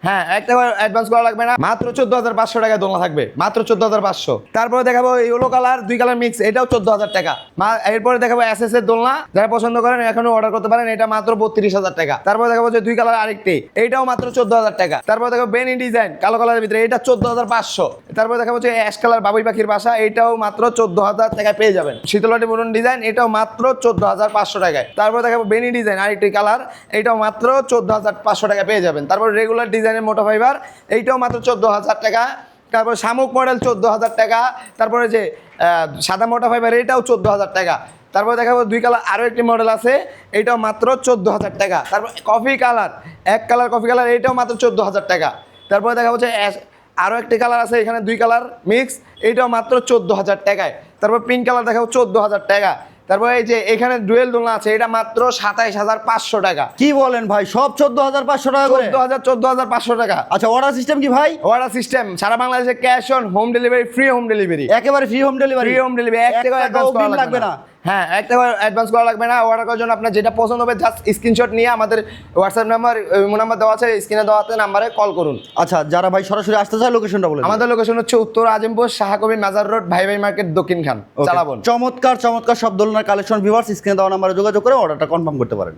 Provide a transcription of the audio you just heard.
হ্যাঁ, এক টাকা অ্যাডভান্স করা লাগবে না, মাত্র 14,500 টাকা দোলনা থাকবে, মাত্র 14,500। তারপরে দেখাবো ইয়েলো কালার 2 কালার মিক্স, এটাও 14,000 টাকা। এরপরে দেখাবো এসএস এর দোলনা, যারা পছন্দ করেন এখনো অর্ডার করতে পারেন, এটা মাত্র 32,000 টাকা। তারপরে দেখাবো যে 2 কালার আরেকটি, এইটাও মাত্র 14,000 টাকা। তারপরে দেখাবো বেনি ডিজাইন কালো কালারের ভিতরে, এটা 14,500। তারপরে দেখাবো যে অ্যাশ কালার বাবুই পাখির বাসা, এটাও মাত্র 14,000 টাকায় পেয়ে যাবেন। শীতলটি বুনন ডিজাইন, এটাও মাত্র 14,500 টাকায়। তারপরে দেখাবো বেনি ডিজাইন আরেকটি কালার, এটাও মাত্র 14,500 টাকা পেয়ে যাবেন। তারপর রেগুলার ডিজাইনের মোটা ফাইবার, এইটাও মাত্র 14,000 টাকা। তারপর শামুক মডেল 14,000 টাকা। তারপরে যে সাদা মোটা ফাইবার, এটাও 14,000 টাকা। তারপর দেখাবো 2 কালার আরও একটি মডেল আছে, এইটাও মাত্র 14,000 টাকা। তারপর কফি কালার, এক কালার কফি কালার, এইটাও মাত্র 14,000 টাকা। তারপরে দেখা হচ্ছে আরও একটি কালার আছে, এখানে 2 কালার মিক্স, এইটাও মাত্র 14,000 টাকায়। তারপর পিঙ্ক কালার দেখাবো 14,000 টাকা। তারপর এই যে এখানে ডুয়েল দোলনা আছে, এটা মাত্র 27,500 টাকা। কি বলেন ভাই, সব 14,500 টাকা করে? 14,500 টাকা। আচ্ছা, অর্ডার সিস্টেম কি ভাই? অর্ডার সিস্টেম সারা বাংলাদেশে cash on home delivery, free home delivery, একেবারে free home delivery? Free home delivery, 1 টাকা অ্যাডভান্স করা লাগবে না। হ্যাঁ, 1 টাকা অ্যাডভান্স করা লাগবে না। অর্ডার করার জন্য আপনার যেটা পছন্দ হবে জাস্ট স্ক্রিনশট নিয়ে আমাদের হোয়াটসঅ্যাপ নাম্বার, নাম্বার দেওয়া আছে স্ক্রিনে দেওয়া আছে নাম্বারে কল করুন। আচ্ছা, যারা ভাই সরাসরি আসতে চায় লোকেশনটা বলেন। আমাদের লোকেশন হচ্ছে উত্তর আজিমপুর শাহকবি মাজার রোড, ভাই ভাই মার্কেট, দক্ষিণ খান, চালাবন। চমৎকার চমৎকার সব দোলনার কালেকশন ভিউয়ার্স স্ক্রিনে দেওয়া নাম্বারে যোগাযোগ করে অর্ডারটা কনফার্ম করতে পারেন।